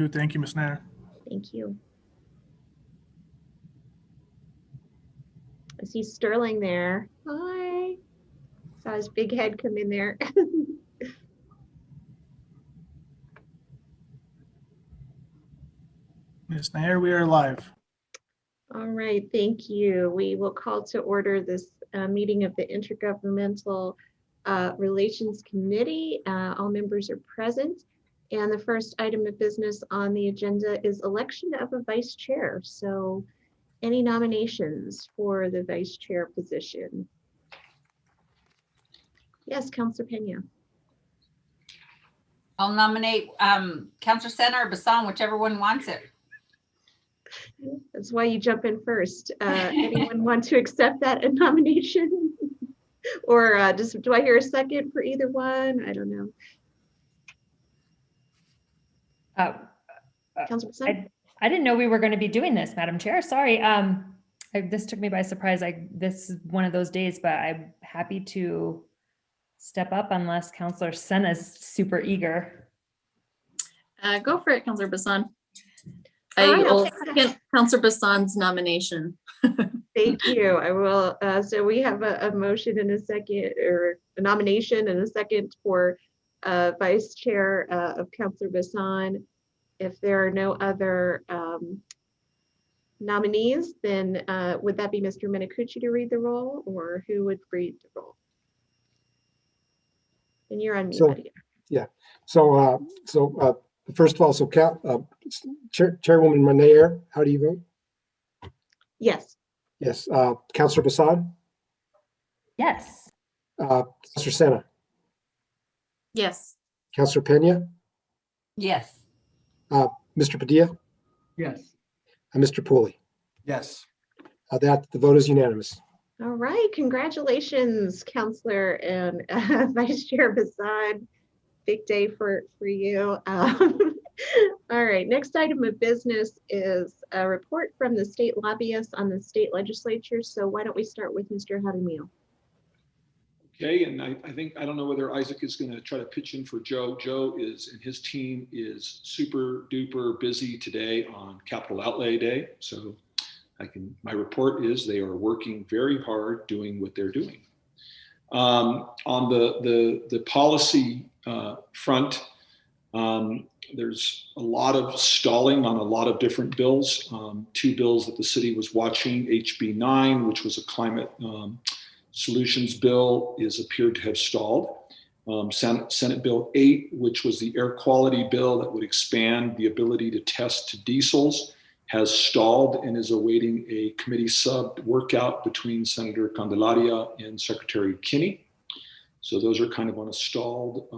Thank you, Ms. Nair. Thank you. I see Sterling there. Hi. Saw his big head come in there. Ms. Nair, we are live. All right, thank you. We will call to order this meeting of the Intergovernmental Relations Committee. All members are present. And the first item of business on the agenda is election of a vice chair. So any nominations for the vice chair position? Yes, Councilor Pena. I'll nominate Councilor Sena or Bassan, whichever one wants it. That's why you jump in first. Anyone want to accept that nomination? Or do I hear a second for either one? I don't know. Councilor Bassan? I didn't know we were going to be doing this, Madam Chair. Sorry. This took me by surprise. This is one of those days, but I'm happy to step up unless Councilor Sena is super eager. Go for it, Councilor Bassan. Right, I will second Councilor Bassan's nomination. Thank you. I will. So we have a motion and a second, or a nomination and a second for Vice Chair of Councilor Bassan. If there are no other nominees, then would that be Mr. Minicucci to read the roll, or who would read the roll? And you're on mute. Yeah. So first of all, Chairwoman Nair, how do you vote? Yes. Yes. Councilor Bassan? Yes. Councilor Sena? Yes. Councilor Pena? Yes. Mr. Padilla? Yes. Mr. Pooley? Yes. The vote is unanimous. All right. Congratulations, Councilor and Vice Chair Bassan. Big day for you. All right. Next item of business is a report from the state lobbyists on the state legislature. So why don't we start with Mr. Jaramillo? Okay, and I don't know whether Isaac is going to try to pitch in for Joe. Joe and his team is super duper busy today on Capital Outlay Day. So my report is they are working very hard doing what they're doing. On the policy front, there's a lot of stalling on a lot of different bills. Two bills that the city was watching, HB 9, which was a climate solutions bill, appeared to have stalled. Senate Bill 8, which was the air quality bill that would expand the ability to test diesels, has stalled and is awaiting a committee sub workout between Senator Candelaria and Secretary Kinney. So those are kind of on a stalled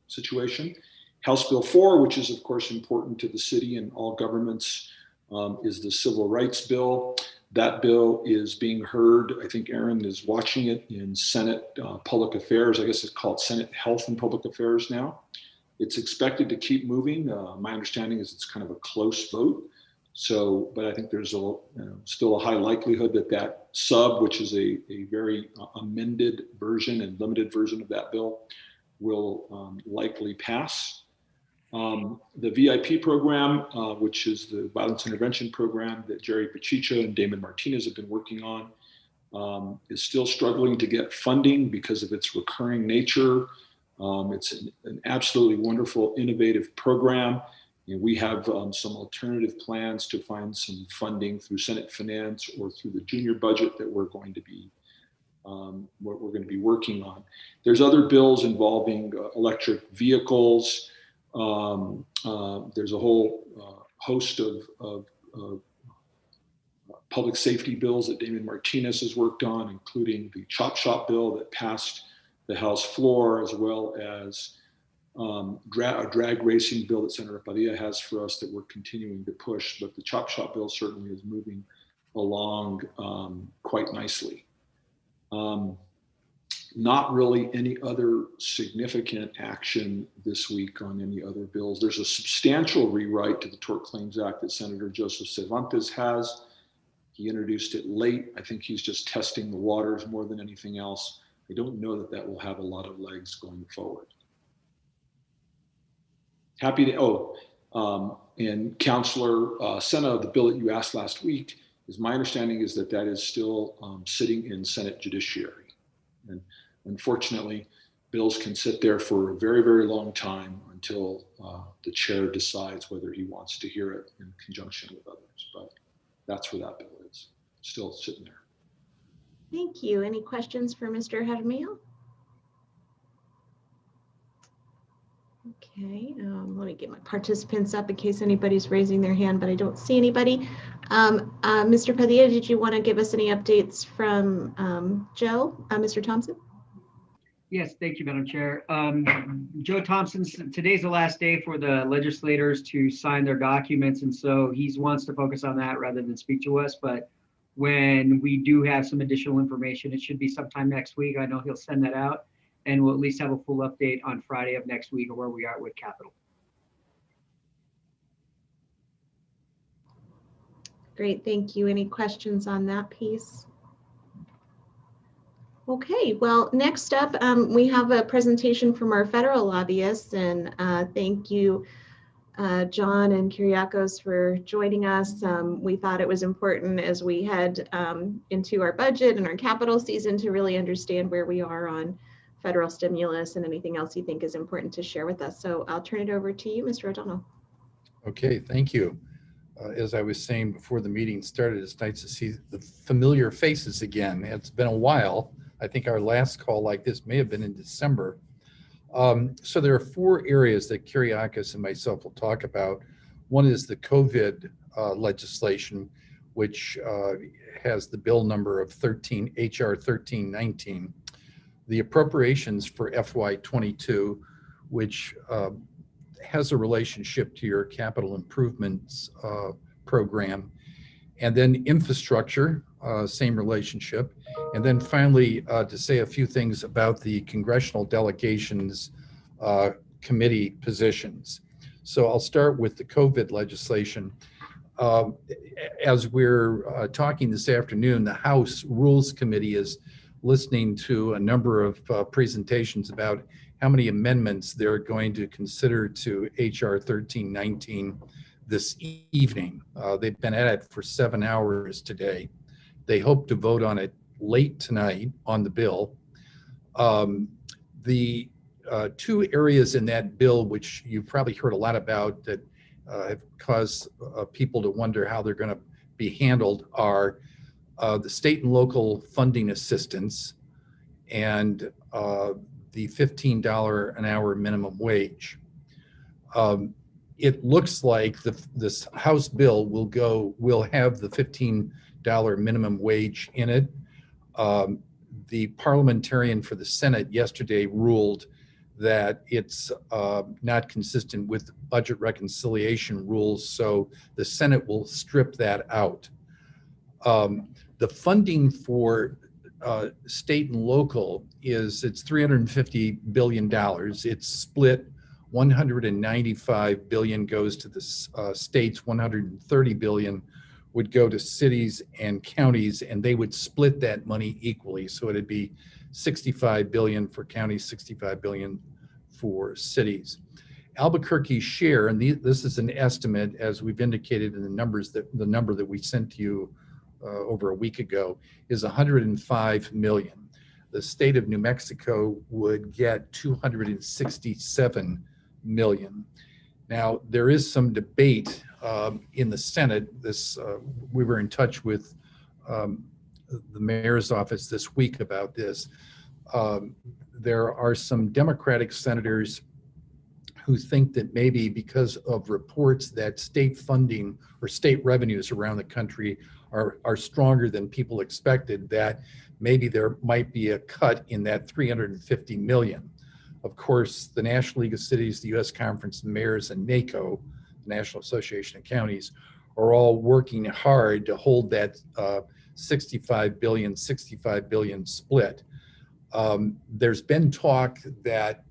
situation. House Bill 4, which is of course important to the city and all governments, is the Civil Rights Bill. That bill is being heard. I think Aaron is watching it in Senate Public Affairs. I guess it's called Senate Health and Public Affairs now. It's expected to keep moving. My understanding is it's kind of a close vote. So, but I think there's still a high likelihood that sub, which is a very amended version and limited version of that bill, will likely pass. The VIP program, which is the violence intervention program that Jerry Pachicha and Damon Martinez have been working on, is still struggling to get funding because of its recurring nature. It's an absolutely wonderful, innovative program. And we have some alternative plans to find some funding through Senate Finance or through the junior budget that we're going to be working on. There's other bills involving electric vehicles. There's a whole host of public safety bills that Damon Martinez has worked on, including the Chop Shop bill that passed the House floor, as well as a drag racing bill that Senator Padilla has for us that we're continuing to push. But the Chop Shop bill certainly is moving along quite nicely. Not really any other significant action this week on any other bills. There's a substantial rewrite to the Tort Claims Act that Senator Joseph Cervantes has. He introduced it late. I think he's just testing the waters more than anything else. I don't know that will have a lot of legs going forward. And Councilor Senna, the bill that you asked last week, is my understanding is that that is still sitting in Senate Judiciary. And unfortunately, bills can sit there for a very, very long time until the chair decides whether he wants to hear it in conjunction with others. But that's where that bill is, still sitting there. Thank you. Any questions for Mr. Jaramillo? Okay, let me get my participants up in case anybody's raising their hand, but I don't see anybody. Mr. Padilla, did you want to give us any updates from Joe, Mr. Thompson? Yes, thank you, Madam Chair. Joe Thompson, today's the last day for the legislators to sign their documents, and so he wants to focus on that rather than speak to us. But when we do have some additional information, it should be sometime next week. I know he'll send that out, and we'll at least have a full update on Friday of next week of where we are with capital. Great, thank you. Any questions on that piece? Okay, well, next up, we have a presentation from our federal lobbyists, and thank you, John and Kyriakos, for joining us. We thought it was important as we head into our budget and our capital season to really understand where we are on federal stimulus and anything else you think is important to share with us. So I'll turn it over to you, Mr. O'Donnell. Okay, thank you. As I was saying before the meeting started, it's nice to see the familiar faces again. It's been a while. I think our last call like this may have been in December. So there are 4 areas that Kyriakos and myself will talk about. One is the COVID legislation, which has the bill number of HR 1319. The appropriations for FY22, which has a relationship to your capital improvements program, and then infrastructure, same relationship. And then finally, to say a few things about the congressional delegations committee positions. So I'll start with the COVID legislation. As we're talking this afternoon, the House Rules Committee is listening to a number of presentations about how many amendments they're going to consider to HR 1319 this evening. They've been at it for 7 hours today. They hope to vote on it late tonight on the bill. The 2 areas in that bill, which you've probably heard a lot about, that have caused people to wonder how they're going to be handled, are the state and local funding assistance and the $15 an hour minimum wage. It looks like this House bill will have the $15 minimum wage in it. The parliamentarian for the Senate yesterday ruled that it's not consistent with budget reconciliation rules, so the Senate will strip that out. The funding for state and local it's $350 billion. It's split. 195 billion goes to the states, 130 billion would go to cities and counties, and they would split that money equally. So it'd be 65 billion for counties, 65 billion for cities. Albuquerque's share, and this is an estimate as we've indicated in the number that we sent to you over a week ago, is 105 million. The state of New Mexico would get 267 million. Now, there is some debate in the Senate. We were in touch with the mayor's office this week about this. There are some Democratic senators who think that maybe because of reports that state funding or state revenues around the country are stronger than people expected, that maybe there might be a cut in that 350 million. Of course, the National League of Cities, the U.S. Conference of Mayors, and NACO, the National Association of Counties, are all working hard to hold that 65 billion split. There's been talk that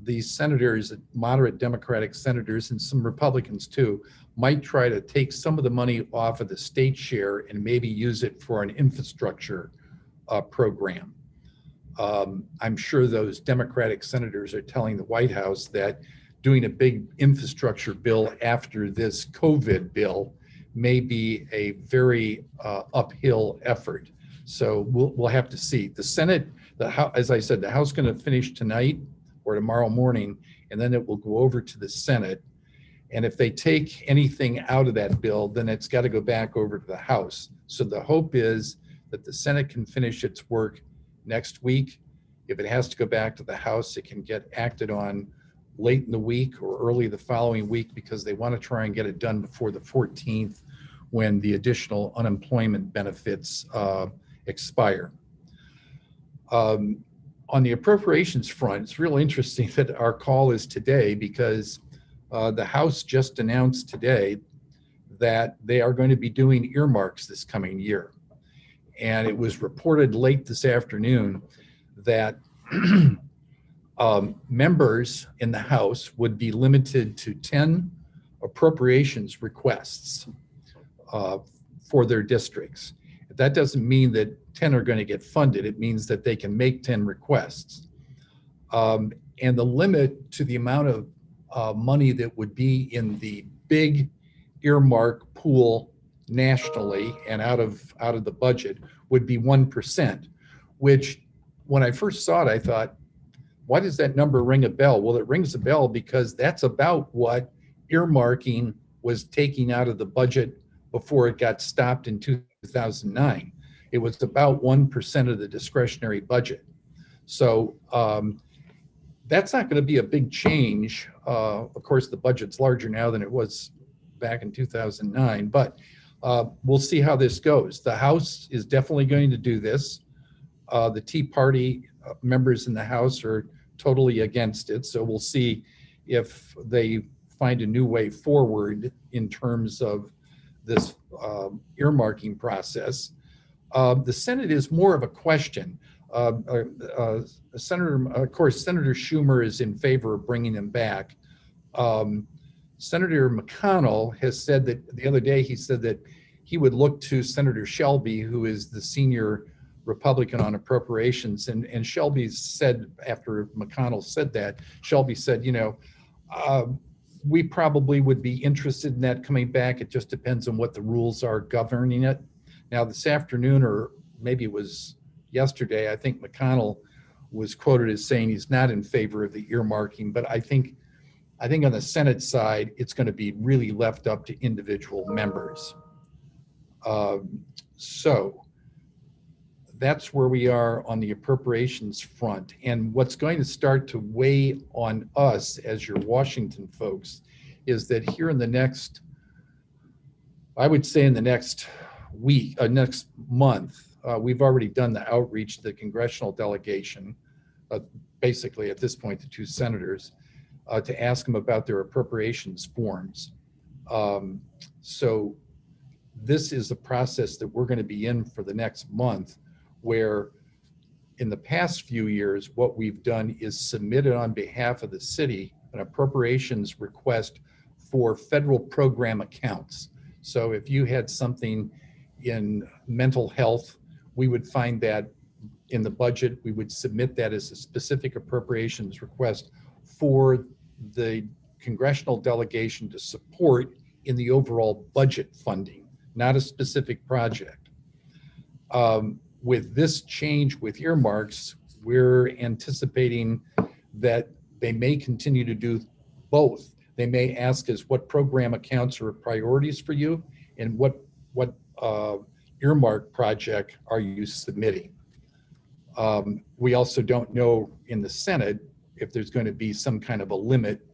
these senators, moderate Democratic senators, and some Republicans too, might try to take some of the money off of the state share and maybe use it for an infrastructure program. I'm sure those Democratic senators are telling the White House that doing a big infrastructure bill after this COVID bill may be a very uphill effort. So we'll have to see. The Senate, as I said, the House going to finish tonight or tomorrow morning, and then it will go over to the Senate. And if they take anything out of that bill, then it's got to go back over to the House. So the hope is that the Senate can finish its work next week. If it has to go back to the House, it can get acted on late in the week or early the following week, because they want to try and get it done before the 14th, when the additional unemployment benefits expire. On the appropriations front, it's real interesting that our call is today, because the House just announced today that they are going to be doing earmarks this coming year. And it was reported late this afternoon that members in the House would be limited to 10 appropriations requests for their districts. That doesn't mean that 10 are going to get funded. It means that they can make 10 requests. And the limit to the amount of money that would be in the big earmark pool nationally and out of the budget would be 1%, which when I first saw it, I thought, why does that number ring a bell? Well, it rings a bell because that's about what earmarking was taking out of the budget before it got stopped in 2009. It was about 1% of the discretionary budget. So that's not going to be a big change. Of course, the budget's larger now than it was back in 2009, but we'll see how this goes. The House is definitely going to do this. The Tea Party members in the House are totally against it. So we'll see if they find a new way forward in terms of this earmarking process. The Senate is more of a question. Senator, of course, Senator Schumer is in favor of bringing them back. Senator McConnell has said that the other day, he said that he would look to Senator Shelby, who is the senior Republican on appropriations. And Shelby said, after McConnell said that, Shelby said, we probably would be interested in that coming back. It just depends on what the rules are governing it. Now, this afternoon, or maybe it was yesterday, I think McConnell was quoted as saying he's not in favor of the earmarking, but I think on the Senate side, it's going to be really left up to individual members. So that's where we are on the appropriations front. And what's going to start to weigh on us as your Washington folks is that here in the next, I would say in the next week, next month, we've already done the outreach to the congressional delegation, basically at this point, the two senators, to ask them about their appropriations forms. So this is a process that we're going to be in for the next month, where in the past few years, what we've done is submitted on behalf of the city an appropriations request for federal program accounts. So if you had something in mental health, we would find that in the budget, we would submit that as a specific appropriations request for the congressional delegation to support in the overall budget funding, not a specific project. With this change with earmarks, we're anticipating that they may continue to do both. They may ask us what program accounts are priorities for you and what earmark project are you submitting. We also don't know in the Senate if there's going to be some kind of a limit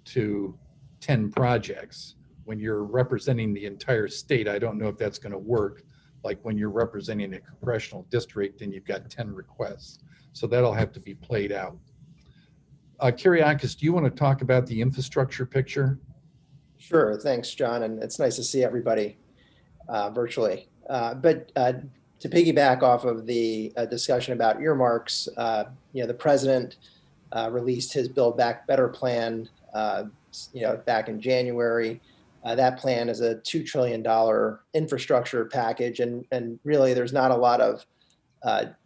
to 10 projects. When you're representing the entire state, I don't know if that's going to work. Like when you're representing a congressional district and you've got 10 requests. So that'll have to be played out. Kyriakis, do you want to talk about the infrastructure picture? Sure, thanks, John. And it's nice to see everybody virtually. But to piggyback off of the discussion about earmarks, the president released his Build Back Better plan, back in January. That plan is a $2 trillion infrastructure package, and really there's not a lot of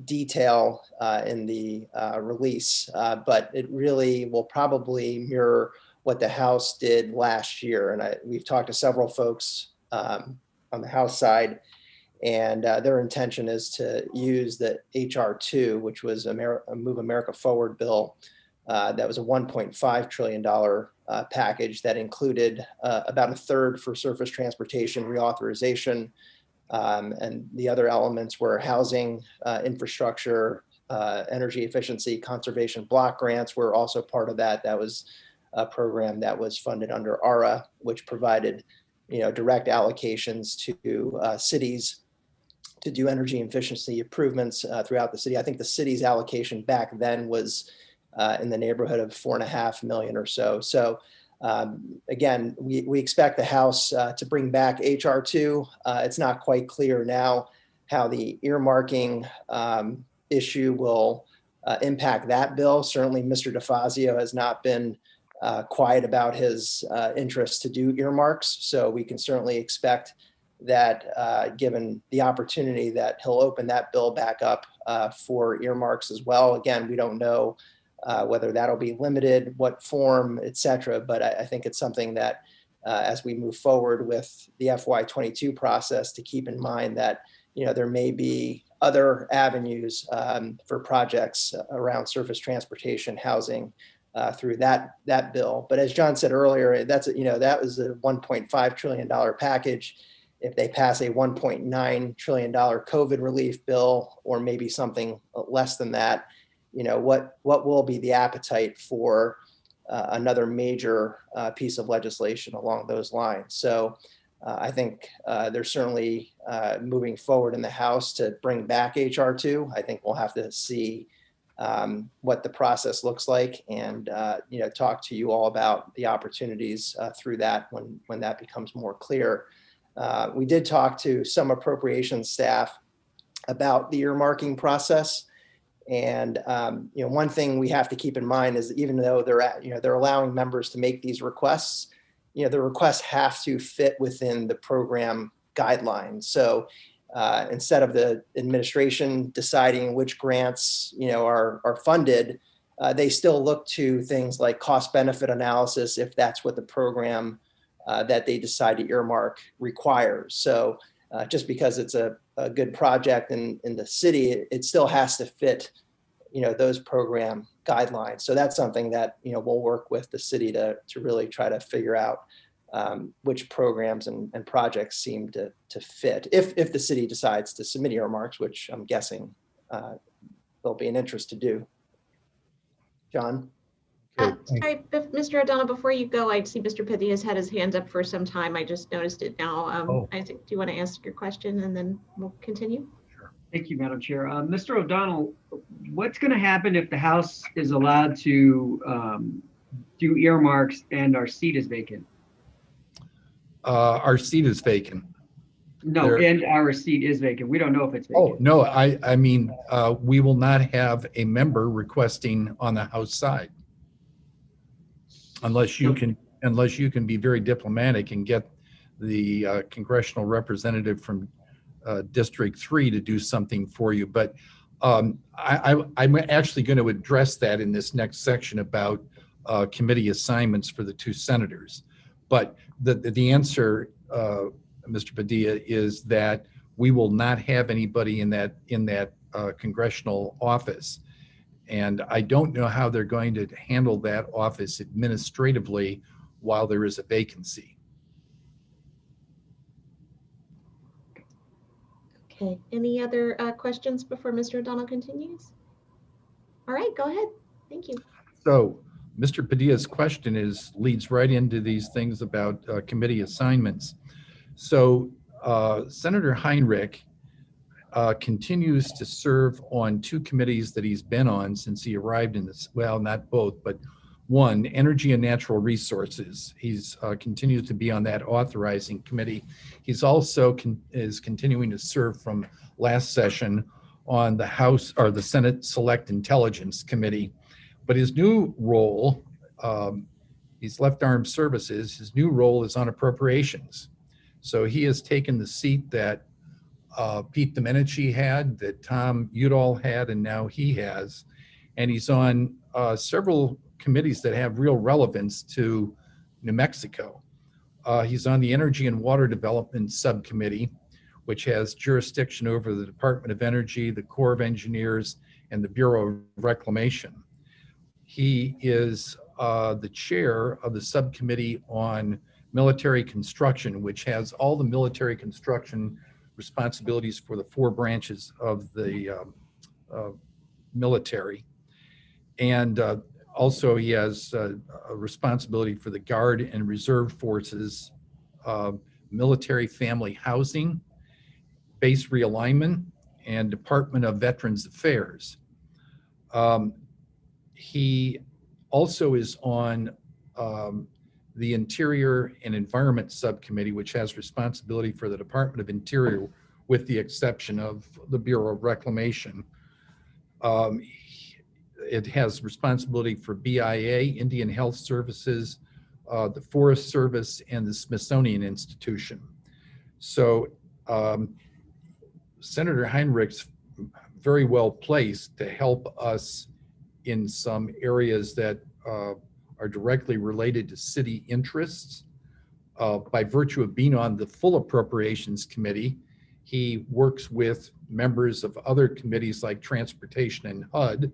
detail in the release, but it really will probably mirror what the House did last year. And we've talked to several folks on the House side, and their intention is to use the HR 2, which was a Move America Forward bill. That was a $1.5 trillion package that included about a third for surface transportation reauthorization. And the other elements were housing, infrastructure, energy efficiency, conservation block grants were also part of that. That was a program that was funded under ARA, which provided, direct allocations to cities to do energy efficiency improvements throughout the city. I think the city's allocation back then was in the neighborhood of $4.5 million or so. So again, we expect the House to bring back HR 2. It's not quite clear now how the earmarking issue will impact that bill. Certainly, Mr. DeFazio has not been quiet about his interest to do earmarks. So we can certainly expect that given the opportunity that he'll open that bill back up for earmarks as well. Again, we don't know whether that'll be limited, what form, et cetera. But I think it's something that as we move forward with the FY22 process, to keep in mind that, there may be other avenues for projects around surface transportation, housing through that bill. But as John said earlier, that was a $1.5 trillion package. If they pass a $1.9 trillion COVID relief bill, or maybe something less than that, what will be the appetite for another major piece of legislation along those lines? So I think they're certainly moving forward in the House to bring back HR 2. I think we'll have to see what the process looks like, and talk to you all about the opportunities through that when that becomes more clear. We did talk to some appropriations staff about the earmarking process. And one thing we have to keep in mind is, even though they're allowing members to make these requests, the requests have to fit within the program guidelines. So instead of the administration deciding which grants are funded, they still look to things like cost benefit analysis, if that's what the program that they decide to earmark requires. So just because it's a good project in the city, it still has to fit, those program guidelines. So that's something that, we'll work with the city to really try to figure out which programs and projects seem to fit, if the city decides to submit earmarks, which I'm guessing there'll be an interest to do. John? Okay, Sorry, Mr. O'Donnell, before you go, I see Mr. Padilla's had his hand up for some time. I just noticed it now. Isaac, do you want to ask your question and then we'll continue? Thank you, Madam Chair. Mr. O'Donnell, what's going to happen if the House is allowed to do earmarks and our seat is vacant? Our seat is vacant. No, and our seat is vacant. We don't know if it's vacant. Oh, no, I mean, we will not have a member requesting on the House side. Unless you can be very diplomatic and get the congressional representative from District 3 to do something for you. But I'm actually going to address that in this next section about committee assignments for the two senators. But the answer, Mr. Padilla, is that we will not have anybody in that congressional office. And I don't know how they're going to handle that office administratively while there is a vacancy. Okay, any other questions before Mr. O'Donnell continues? All right, go ahead. Thank you. So Mr. Padilla's question leads right into these things about committee assignments. So Senator Heinrich continues to serve on two committees that he's been on since he arrived in this, well, not both, but one, Energy and Natural Resources. He's continues to be on that authorizing committee. He's also is continuing to serve from last session on the House or the Senate Select Intelligence Committee. But his new role, he's left Armed Services, his new role is on appropriations. So he has taken the seat that Pete Domenici had, that Tom Udall had, and now he has. And he's on several committees that have real relevance to New Mexico. He's on the Energy and Water Development Subcommittee, which has jurisdiction over the Department of Energy, the Corps of Engineers, and the Bureau of Reclamation. He is the chair of the subcommittee on military construction, which has all the military construction responsibilities for the 4 branches of the military. And also he has a responsibility for the Guard and Reserve Forces, military family housing, base realignment, and Department of Veterans Affairs. He also is on the Interior and Environment Subcommittee, which has responsibility for the Department of Interior, with the exception of the Bureau of Reclamation. It has responsibility for BIA, Indian Health Services, the Forest Service, and the Smithsonian Institution. So Senator Heinrich's very well placed to help us in some areas that are directly related to city interests. By virtue of being on the full Appropriations Committee, he works with members of other committees like Transportation and HUD,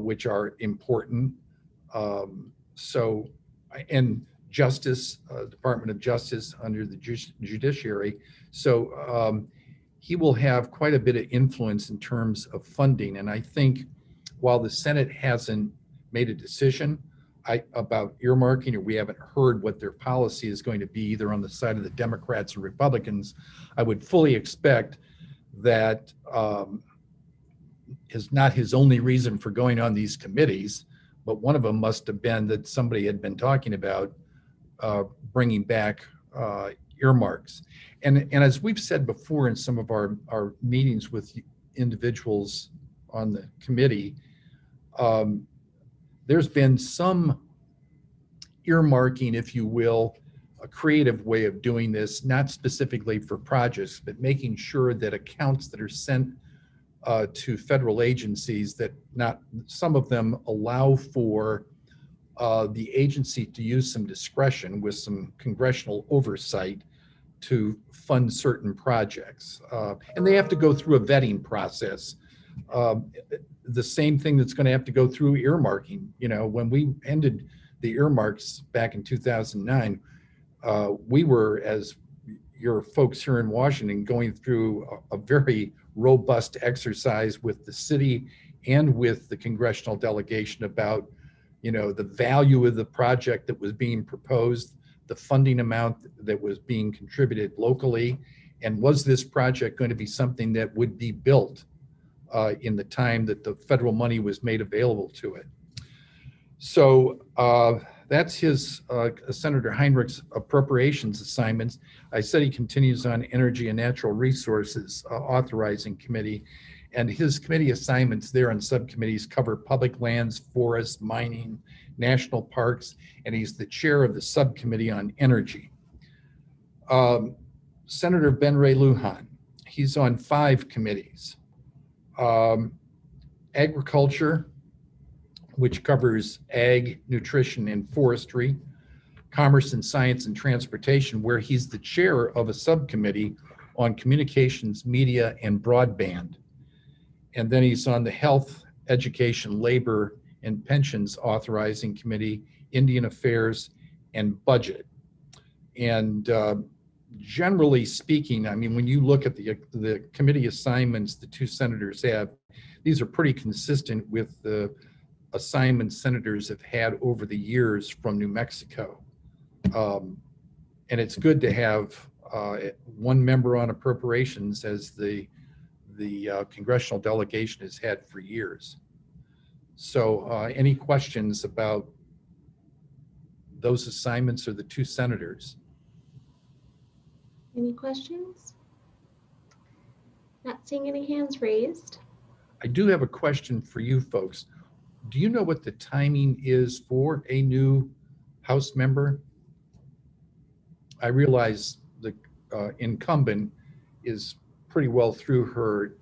which are important. And Justice, Department of Justice under the Judiciary. So he will have quite a bit of influence in terms of funding. And I think while the Senate hasn't made a decision about earmarking, or we haven't heard what their policy is going to be either on the side of the Democrats or Republicans, I would fully expect that is not his only reason for going on these committees, but one of them must have been that somebody had been talking about bringing back earmarks. And as we've said before in some of our meetings with individuals on the committee, there's been some earmarking, if you will, a creative way of doing this, not specifically for projects, but making sure that accounts that are sent to federal agencies, that not some of them allow for the agency to use some discretion with some congressional oversight to fund certain projects. And they have to go through a vetting process. The same thing that's going to have to go through earmarking. You know, when we ended the earmarks back in 2009, we were, as your folks here in Washington, going through a very robust exercise with the city and with the congressional delegation about, you know, the value of the project that was being proposed, the funding amount that was being contributed locally, and was this project going to be something that would be built in the time that the federal money was made available to it. So that's his Senator Heinrich's appropriations assignments. I said he continues on Energy and Natural Resources Authorizing Committee, and his committee assignments there on subcommittees cover public lands, forests, mining, national parks, and he's the chair of the subcommittee on energy. Senator Ben Ray Lujan, he's on 5 committees. Agriculture, which covers ag, nutrition, and forestry. Commerce and Science and Transportation, where he's the chair of a subcommittee on communications, media, and broadband. And then he's on the Health, Education, Labor, and Pensions Authorizing Committee, Indian Affairs, and Budget. And generally speaking, I mean, when you look at the committee assignments the 2 senators have, these are pretty consistent with the assignments senators have had over the years from New Mexico. And it's good to have one member on appropriations, as the congressional delegation has had for years. So any questions about those assignments or the 2 senators? Any questions? Not seeing any hands raised. I do have a question for you folks. Do you know what the timing is for a new House member? I realize the incumbent is pretty well through her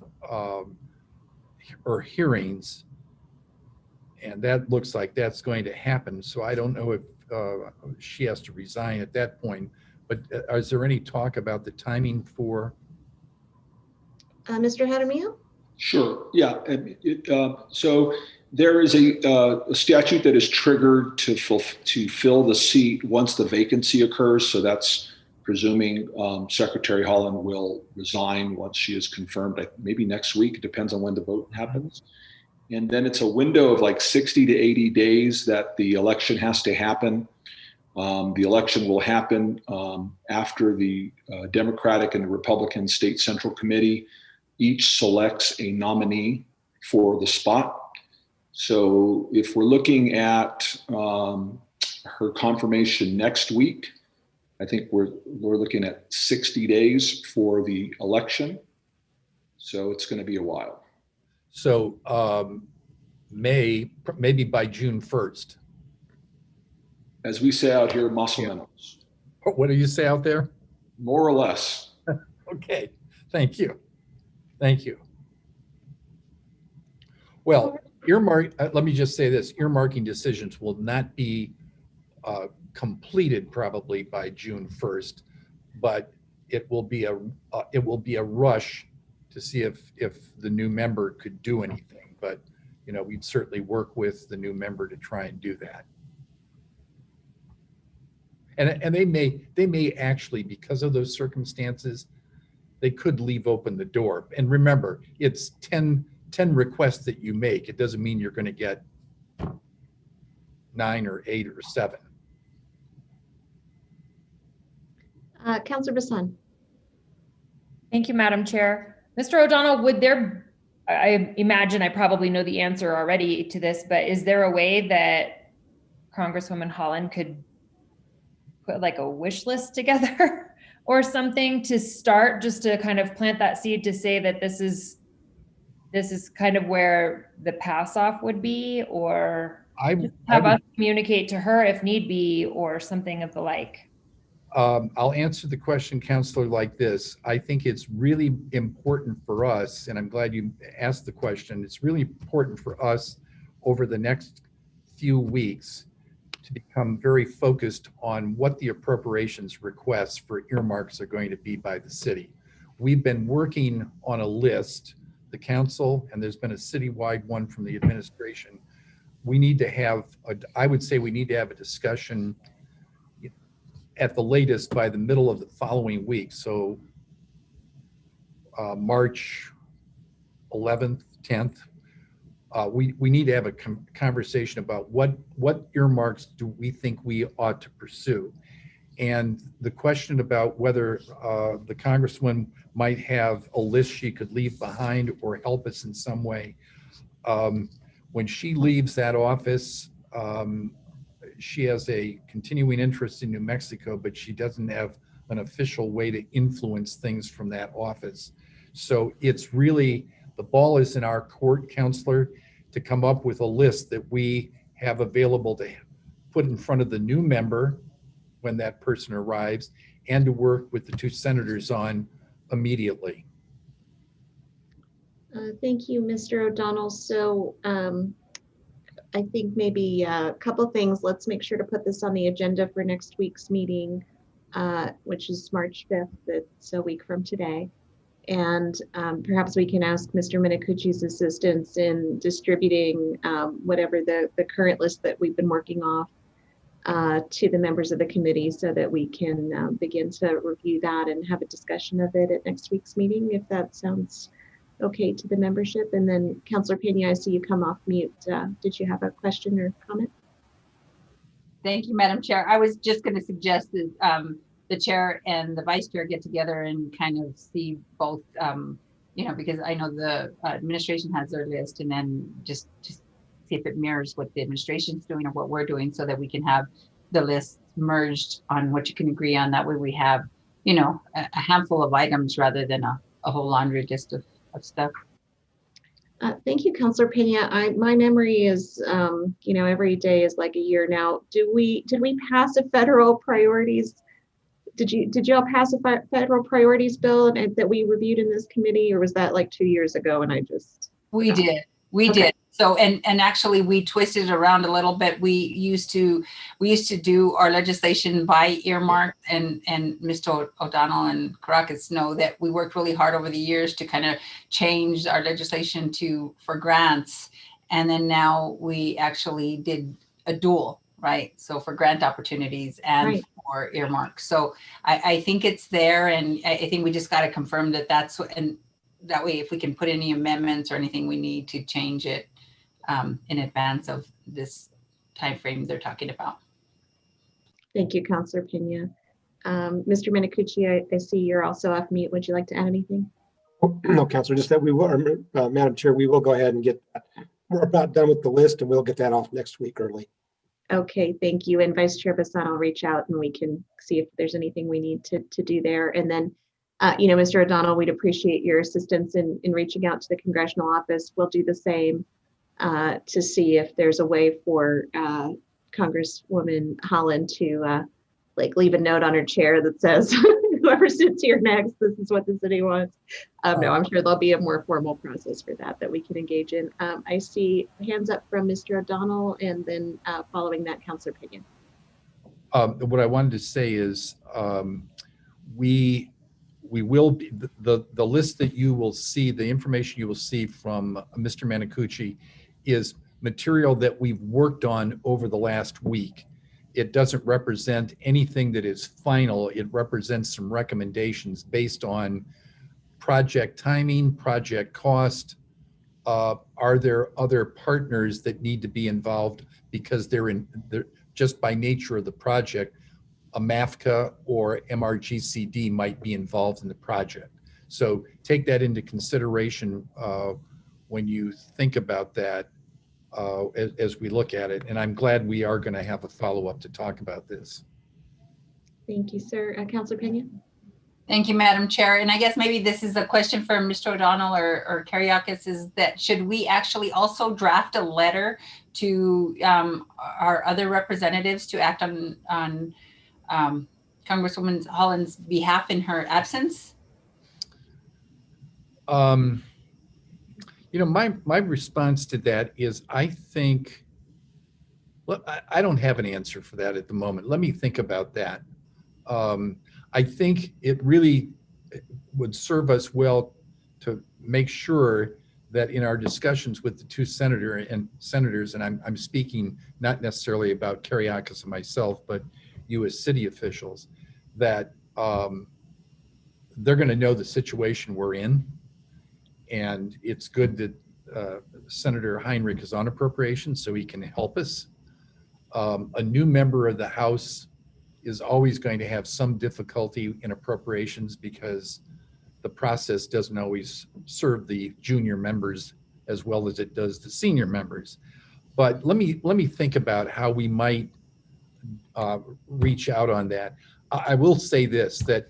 hearings. And that looks like that's going to happen. So I don't know if she has to resign at that point. But is there any talk about the timing for? Mr. Jaramillo? Sure. Yeah. So there is a statute that is triggered to fill the seat once the vacancy occurs. So that's presuming Secretary Holland will resign once she is confirmed, maybe next week. It depends on when the vote happens. And then it's a window of like 60 to 80 days that the election has to happen. The election will happen after the Democratic and the Republican State Central Committee each selects a nominee for the spot. So if we're looking at her confirmation next week, I think we're looking at 60 days for the election. So it's going to be a while. So maybe by June 1st. As we say out here, más o menos. What do you say out there? More or less. Okay, thank you. Thank you. Well, let me just say this, earmarking decisions will not be completed probably by June 1st, but it will be a rush to see if the new member could do anything. But we'd certainly work with the new member to try and do that. And they may actually, because of those circumstances, they could leave open the door. And remember, it's 10 requests that you make. It doesn't mean you're going to get 9 or 8 or 7. Councilor Bassan. Thank you, Madam Chair. Mr. O'Donnell, I imagine I probably know the answer already to this, but is there a way that Congresswoman Holland could put like a wish list together or something to start, just to kind of plant that seed to say that this is kind of where the pass off would be, or have us communicate to her if need be, or something of the like? I'll answer the question, Counselor, like this. I think it's really important for us, and I'm glad you asked the question. It's really important for us over the next few weeks to become very focused on what the appropriations requests for earmarks are going to be by the city. We've been working on a list, the council, and there's been a citywide one from the administration. We need to have, I would say we need to have a discussion at the latest by the middle of the following week. So March 11th, 10th, we need to have a conversation about what earmarks do we think we ought to pursue. And the question about whether the Congresswoman might have a list she could leave behind or help us in some way. When she leaves that office, she has a continuing interest in New Mexico, but she doesn't have an official way to influence things from that office. So it's really, the ball is in our court, Counselor, to come up with a list that we have available to put in front of the new member when that person arrives, and to work with the 2 senators on immediately. Thank you, Mr. O'Donnell. So I think maybe a couple things. Let's make sure to put this on the agenda for next week's meeting, which is March 5th. That's a week from today. And perhaps we can ask Mr. Minicucci's assistance in distributing whatever the current list that we've been working off to the members of the committee, so that we can begin to review that and have a discussion of it at next week's meeting, if that sounds okay to the membership. And then Councilor Pena, I see you come off mute. Did you have a question or comment? Thank you, Madam Chair. I was just going to suggest that the chair and the vice chair get together and kind of see both, because I know the administration has their list, and then just see if it mirrors what the administration's doing or what we're doing, so that we can have the list merged on what you can agree on. That way we have, a handful of items rather than a whole laundry list of stuff. Thank you, Councilor Pena. My memory is, every day is like a year now. Did we pass a federal priorities? Did y'all pass a federal priorities bill that we reviewed in this committee, or was that like 2 years ago? And I just We did. We Okay. did. So, and actually we twisted it around a little bit. We used to do our legislation by earmark, and Mr. O'Donnell and Caracas know that we worked really hard over the years to kind of change our legislation for grants. And then now we actually did a dual, right? So for grant opportunities and Right. for earmarks. So I think it's there, and I think we just got to confirm that that's what, and that way, if we can put any amendments or anything we need to change it in advance of this timeframe they're talking about. Thank you, Councilor Pena. Mr. Minicucci, I see you're also off mute. Would you like to add anything? No, Councilor, just that we will, Madam Chair, we will go ahead and we're about done with the list and we'll get that off next week early. Okay, thank you. And Vice Chair Bassan, I'll reach out and we can see if there's anything we need to do there. And then, Mr. O'Donnell, we'd appreciate your assistance in reaching out to the congressional office. We'll do the same to see if there's a way for Congresswoman Holland to leave a note on her chair that says, whoever sits here next, this is what the city wants. No, I'm sure there'll be a more formal process for that we can engage in. I see hands up from Mr. O'Donnell, and then following that, Councilor Pinion. What I wanted to say is we will be, the list that you will see, the information you will see from Mr. Minicucci is material that we've worked on over the last week. It doesn't represent anything that is final. It represents some recommendations based on project timing, project cost. Are there other partners that need to be involved because they're just by nature of the project, a MAFCA or MRGCD might be involved in the project. So take that into consideration when you think about that as we look at it. And I'm glad we are going to have a follow-up to talk about this. Thank you, sir. Councilor Pinion. Thank you, Madam Chair. And I guess maybe this is a question for Mr. O'Donnell or Kariakis, is that should we actually also draft a letter to our other representatives to act on Congresswoman Holland's behalf in her absence? My response to that is I think, well, I don't have an answer for that at the moment. Let me think about that. I think it really would serve us well to make sure that in our discussions with the two senators, and I'm speaking not necessarily about Kariakis and myself, but you as city officials, that they're going to know the situation we're in. And it's good that Senator Heinrich is on appropriations so he can help us. A new member of the House is always going to have some difficulty in appropriations because the process doesn't always serve the junior members as well as it does the senior members. But let me think about how we might reach out on that. I will say this, that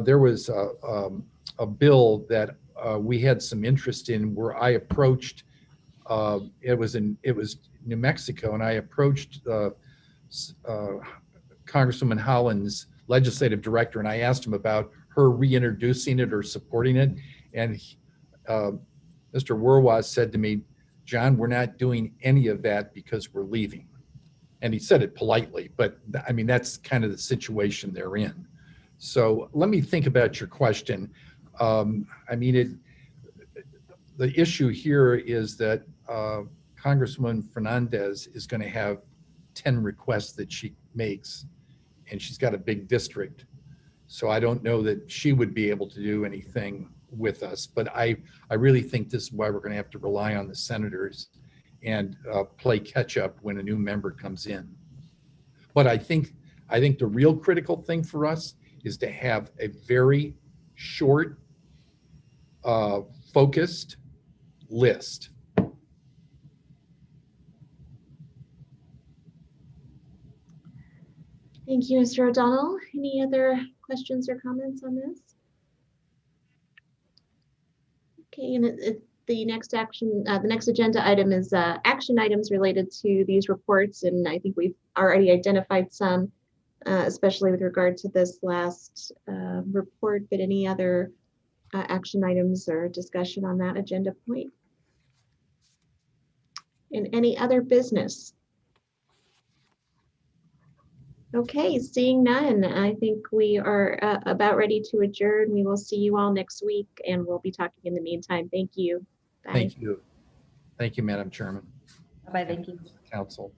there was a bill that we had some interest in where I approached, it was New Mexico, and I approached Congresswoman Holland's legislative director, and I asked him about her reintroducing it or supporting it. And Mr. Werwas said to me, John, we're not doing any of that because we're leaving. And he said it politely, but I mean, that's kind of the situation they're in. So let me think about your question. I mean, the issue here is that Congresswoman Fernandez is going to have 10 requests that she makes, and she's got a big district. So I don't know that she would be able to do anything with us, but I really think this is why we're going to have to rely on the senators and play catch up when a new member comes in. But I think the real critical thing for us is to have a very short, focused list. Thank you, Mr. O'Donnell. Any other questions or comments on this? Okay, and the next agenda item is action items related to these reports, and I think we've already identified some, especially with regard to this last report. But any other action items or discussion on that agenda point? And any other business? Okay, seeing none, I think we are about ready to adjourn. We will see you all next week and we'll be talking in the meantime. Thank you. Bye. Thank you. Thank you, Madam Chairman. Bye, thank you. Council.